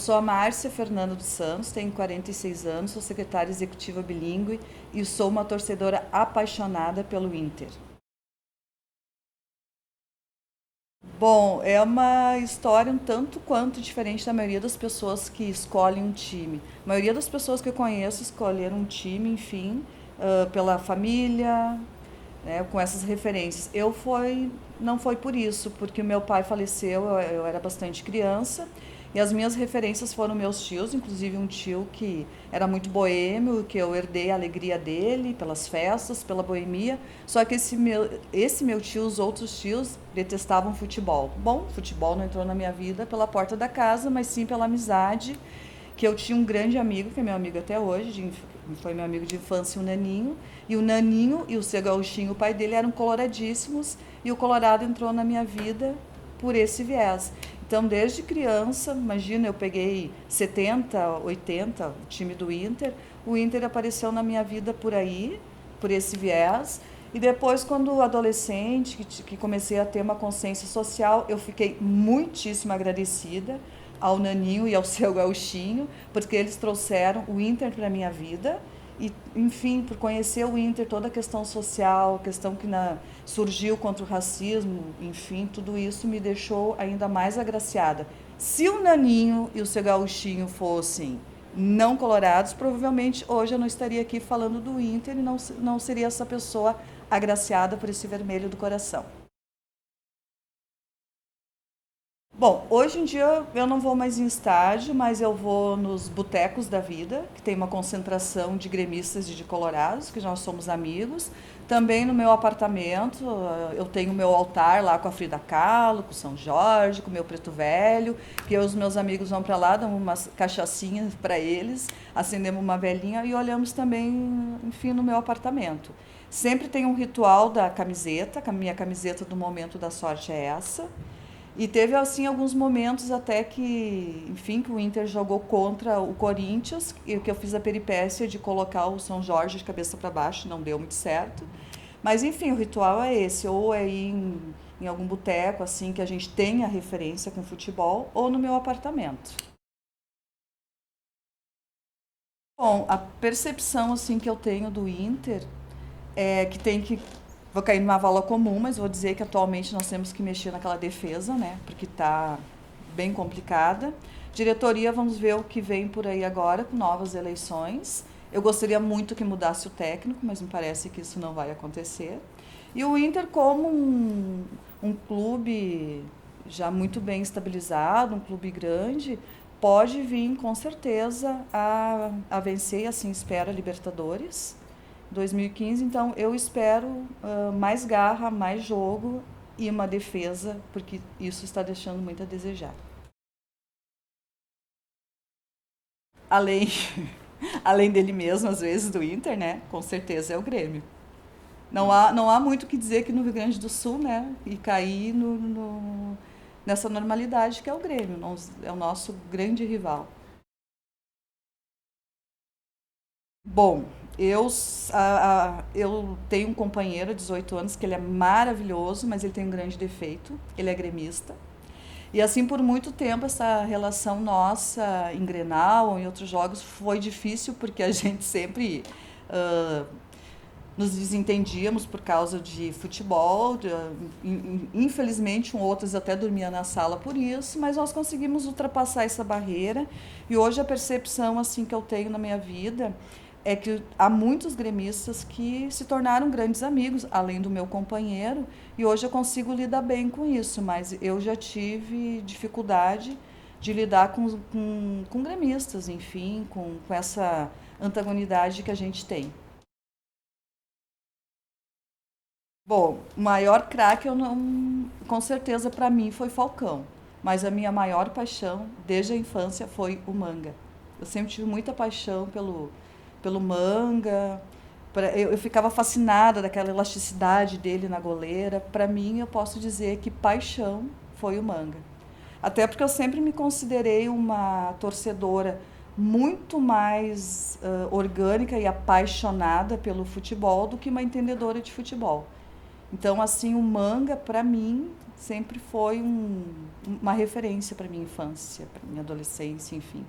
sou a Márcia Fernanda dos Santos, tenho 46 anos, sou secretária executiva bilíngue e sou uma torcedora apaixonada pelo Inter. Bom, é uma história um tanto quanto diferente da maioria das pessoas que escolhem um time. A maioria das pessoas que eu conheço escolheram um time, enfim, pela família, né, com essas referências. Não foi por isso, porque o meu pai faleceu, eu era bastante criança, e as minhas referências foram meus tios, inclusive um tio que era muito boêmio, que eu herdei a alegria dele pelas festas, pela boemia. Só que esse meu tio, os outros tios, detestavam futebol. Bom, futebol não entrou na minha vida pela porta da casa, mas sim pela amizade, que eu tinha um grande amigo, que é meu amigo até hoje, foi meu amigo de infância, o Naninho e o seu Gauchinho, o pai dele, eram coloradíssimos, e o Colorado entrou na minha vida por esse viés. Então, desde criança, imagina, eu peguei 70, 80, o time do Inter, o Inter apareceu na minha vida por aí, por esse viés, e depois, quando adolescente, que comecei a ter uma consciência social, eu fiquei muitíssimo agradecida ao Naninho e ao seu Gauchinho, porque eles trouxeram o Inter para a minha vida. E, enfim, por conhecer o Inter, toda a questão social, a questão que surgiu contra o racismo, enfim, tudo isso me deixou ainda mais agraciada. Se o Naninho e o seu Gauchinho fossem não colorados, provavelmente hoje eu não estaria aqui falando do Inter e não seria essa pessoa agraciada por esse vermelho do coração. Bom, hoje em dia eu não vou mais em estádio, mas eu vou nos botecos da vida, que tem uma concentração de gremistas e de colorados, que nós somos amigos. Também no meu apartamento, eu tenho o meu altar lá com a Frida Kahlo, com o São Jorge, com o meu Preto Velho, que os meus amigos vão para lá, dão umas cachaçinhas para eles, acendemos uma velhinha e olhamos também, enfim, no meu apartamento. Sempre tem um ritual da camiseta, a minha camiseta do momento da sorte é essa. E teve, assim, alguns momentos até que, enfim, que o Inter jogou contra o Corinthians, e que eu fiz a peripécia de colocar o São Jorge de cabeça para baixo, não deu muito certo. Mas, enfim, o ritual é esse, ou é ir em algum boteco, assim, que a gente tenha referência com futebol, ou no meu apartamento. Bom, a percepção, assim, que eu tenho do Inter é que tem que. Vou cair numa vala comum, mas vou dizer que atualmente nós temos que mexer naquela defesa, né? Porque está bem complicada. Diretoria, vamos ver o que vem por aí agora, com novas eleições. Eu gostaria muito que mudasse o técnico, mas me parece que isso não vai acontecer. E o Inter, como um clube já muito bem estabilizado, um clube grande, pode vir com certeza a vencer, e assim espera, a Libertadores 2015. Então eu espero mais garra, mais jogo e uma defesa, porque isso está deixando muito a desejar. Além, além dele mesmo, às vezes, do Inter, né? Com certeza é o Grêmio. Não há muito o que dizer que no Rio Grande do Sul, né? E cair nessa normalidade que é o Grêmio, é o nosso grande rival. Bom, eu tenho um companheiro de 18 anos que ele é maravilhoso, mas ele tem um grande defeito, ele é gremista. E assim por muito tempo essa relação nossa em Grenal ou em outros jogos foi difícil porque a gente sempre ah, nos desentendíamos por causa de futebol. Infelizmente, outros até dormia na sala por isso, mas nós conseguimos ultrapassar essa barreira. E hoje a percepção assim que eu tenho na minha vida é que há muitos gremistas que se tornaram grandes amigos, além do meu companheiro, e hoje eu consigo lidar bem com isso, mas eu já tive dificuldade de lidar com gremistas, enfim, com essa antagonidade que a gente tem. Bom, o maior craque eu não, com certeza para mim foi Falcão, mas a minha maior paixão desde a infância foi o manga. Eu sempre tive muita paixão pelo manga. Eu ficava fascinada daquela elasticidade dele na goleira. Para mim, eu posso dizer que paixão foi o manga. Até porque eu sempre me considerei uma torcedora muito mais orgânica e apaixonada pelo futebol do que uma entendedora de futebol. Então, assim, o manga, para mim, sempre foi uma referência para minha infância, para minha adolescência, enfim.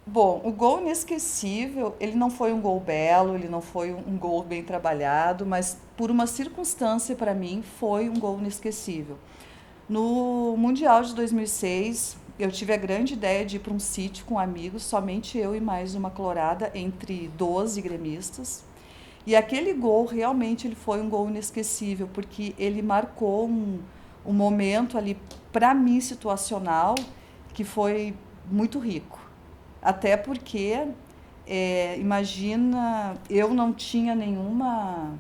Bom, o gol inesquecível, ele não foi um gol belo, ele não foi um gol bem trabalhado, mas por uma circunstância para mim foi um gol inesquecível. No Mundial de 2006, eu tive a grande ideia de ir para um sítio com amigos, somente eu e mais uma colorada, entre 12 gremistas. E aquele gol, realmente, ele foi um gol inesquecível, porque ele marcou um momento ali, para mim, situacional, que foi muito rico. Até porque, imagina, eu não tinha nenhuma.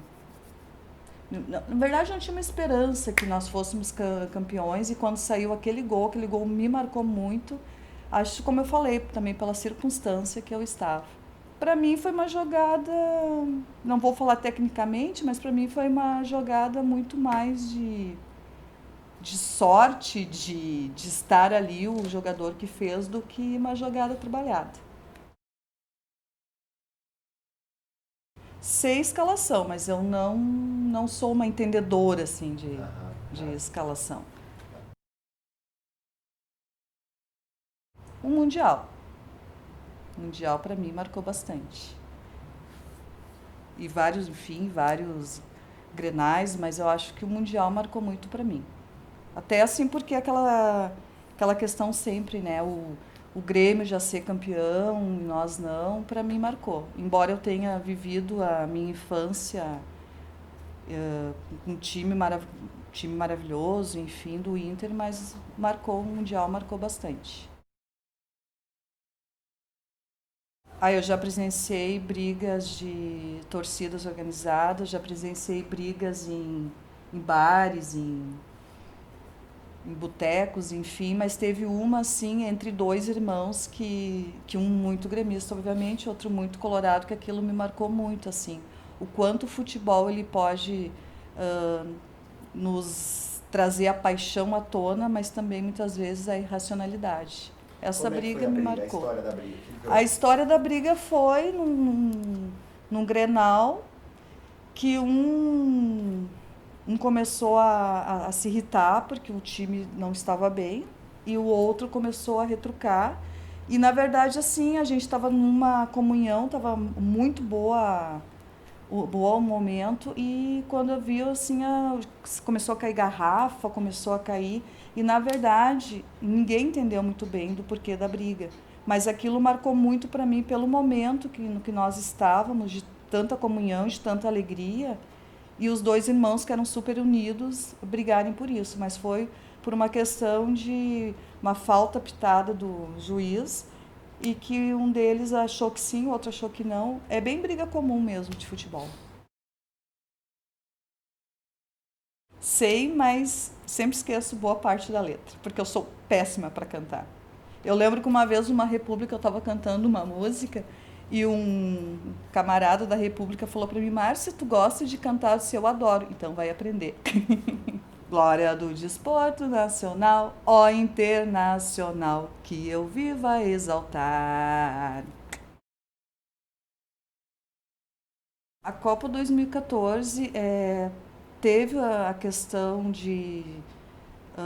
Na verdade, não tinha uma esperança que nós fôssemos campeões, e quando saiu aquele gol me marcou muito. Acho, como eu falei, também pela circunstância que eu estava. Para mim foi uma jogada, não vou falar tecnicamente, mas para mim foi uma jogada muito mais de sorte, de estar ali o jogador que fez, do que uma jogada trabalhada. Sei escalação, mas eu não sou uma entendedora assim de escalação. O Mundial. O Mundial para mim marcou bastante. E vários, enfim, vários grenais, mas eu acho que o Mundial marcou muito para mim. Até assim porque aquela questão sempre, né? O Grêmio já ser campeão e nós não, para mim marcou. Embora eu tenha vivido a minha infância com time maravilhoso, enfim, do Inter, mas marcou o Mundial, marcou bastante. Aí eu já presenciei brigas de torcidas organizadas, já presenciei brigas em bares, em botecos, enfim, mas teve uma assim entre dois irmãos que um muito gremista, obviamente, outro muito colorado, que aquilo me marcou muito assim. O quanto o futebol ele pode uh, nos trazer a paixão à tona, mas também muitas vezes a irracionalidade. Essa Como é que foi briga a me briga, a marcou. história da briga? A história da briga foi num Grenal que um começou a se irritar porque o time não estava bem e o outro começou a retrucar. E na verdade, assim, a gente estava numa comunhão, estava muito boa o momento, e quando eu vi, assim, começou a cair garrafa, começou a cair, e na verdade ninguém entendeu muito bem do porquê da briga. Mas aquilo marcou muito para mim pelo momento no que nós estávamos, de tanta comunhão, de tanta alegria, e os dois irmãos que eram super unidos brigarem por isso, mas foi por uma questão de uma falta pitada do juiz, e que um deles achou que sim, o outro achou que não. É bem briga comum mesmo de futebol. Sei, mas sempre esqueço boa parte da letra, porque eu sou péssima para cantar. Eu lembro que uma vez numa república eu estava cantando uma música e um camarada da república falou para mim: Márcia, tu gosta de cantar? Se eu adoro, então vai aprender. Glória do desporto nacional, ó internacional, que eu viva exaltar. A Copa 2014 teve a questão de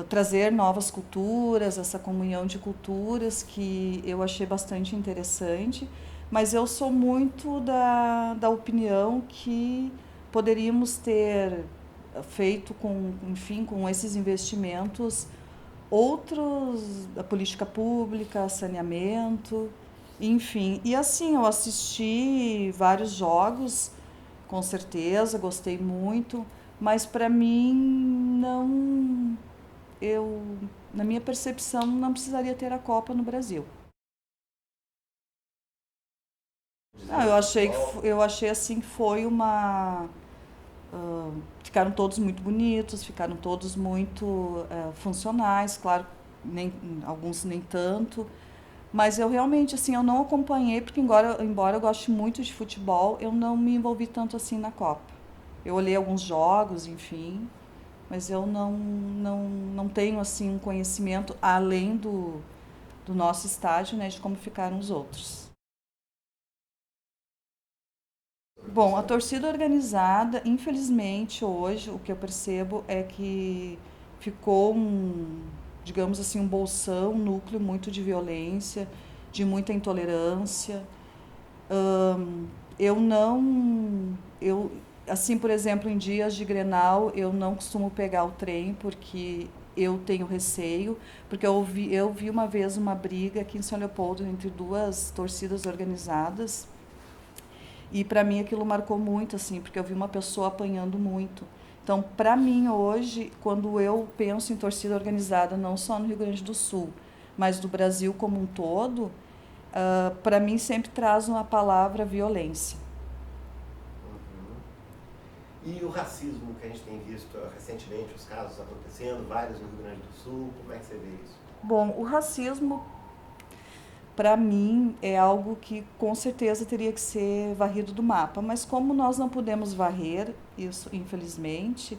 trazer novas culturas, essa comunhão de culturas que eu achei bastante interessante, mas eu sou muito da opinião que poderíamos ter feito enfim, com esses investimentos outros, da política pública, saneamento, enfim. E assim, eu assisti vários jogos, com certeza, gostei muito, mas para mim não, eu, na minha percepção, não precisaria ter a Copa no Brasil. Não, eu achei assim que foi uma. Ficaram todos muito bonitos, ficaram todos muito funcionais, claro, nem, alguns nem tanto. Mas eu realmente, assim, eu não acompanhei, porque embora eu goste muito de futebol, eu não me envolvi tanto assim na Copa. Eu olhei alguns jogos, enfim, mas eu não tenho, assim, um conhecimento além do nosso estádio, né, de como ficaram os outros. Bom, a torcida organizada, infelizmente, hoje, o que eu percebo é que ficou digamos assim, um bolsão, um núcleo muito de violência, de muita intolerância. Ahn, eu não, eu, assim, por exemplo, em dias de Grenal, eu não costumo pegar o trem porque eu tenho receio, porque eu vi uma vez uma briga aqui em São Leopoldo entre duas torcidas organizadas e para mim aquilo marcou muito, assim, porque eu vi uma pessoa apanhando muito. Então, para mim hoje, quando eu penso em torcida organizada, não só no Rio Grande do Sul, mas do Brasil como um todo, para mim sempre traz uma palavra violência. Uhum. E o racismo que a gente tem visto recentemente, os casos acontecendo, vários no Rio Grande do Sul, como é que você vê isso? Bom, o racismo, para mim, é algo que com certeza teria que ser varrido do mapa, mas como nós não podemos varrer isso, infelizmente,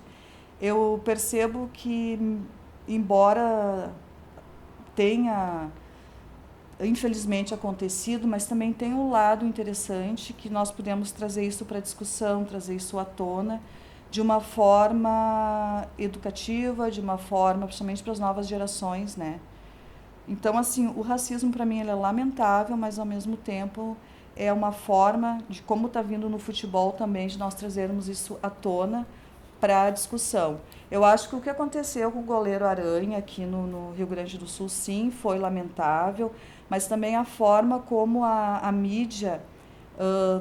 eu percebo que, embora tenha infelizmente acontecido, mas também tem um lado interessante que nós podemos trazer isso para discussão, trazer isso à tona de uma forma educativa, de uma forma, principalmente para as novas gerações, né? Então, assim, o racismo para mim ele é lamentável, mas ao mesmo tempo é uma forma de como está vindo no futebol também de nós trazermos isso à tona para a discussão. Eu acho que o que aconteceu com o goleiro Aranha aqui no Rio Grande do Sul, sim, foi lamentável, mas também a forma como a mídia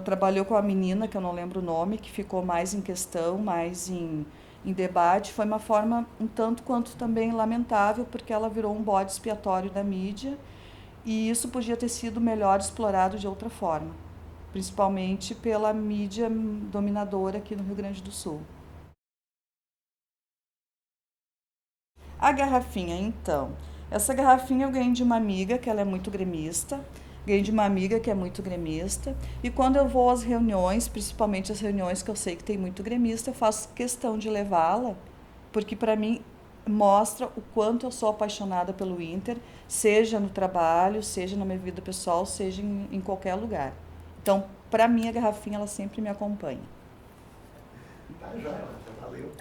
trabalhou com a menina, que eu não lembro o nome, que ficou mais em questão, mais em debate, foi uma forma um tanto quanto também lamentável, porque ela virou um bode expiatório da mídia e isso podia ter sido melhor explorado de outra forma, principalmente pela mídia dominadora aqui no Rio Grande do Sul. A garrafinha, então. Essa garrafinha eu ganhei de uma amiga, que ela é muito gremista. Ganhei de uma amiga que é muito gremista. E quando eu vou às reuniões, principalmente as reuniões que eu sei que tem muito gremista, eu faço questão de levá-la, porque para mim mostra o quanto eu sou apaixonada pelo Inter, seja no trabalho, seja na minha vida pessoal, seja em qualquer lugar. Então, para mim, a garrafinha ela sempre me acompanha. Tá, joia, valeu.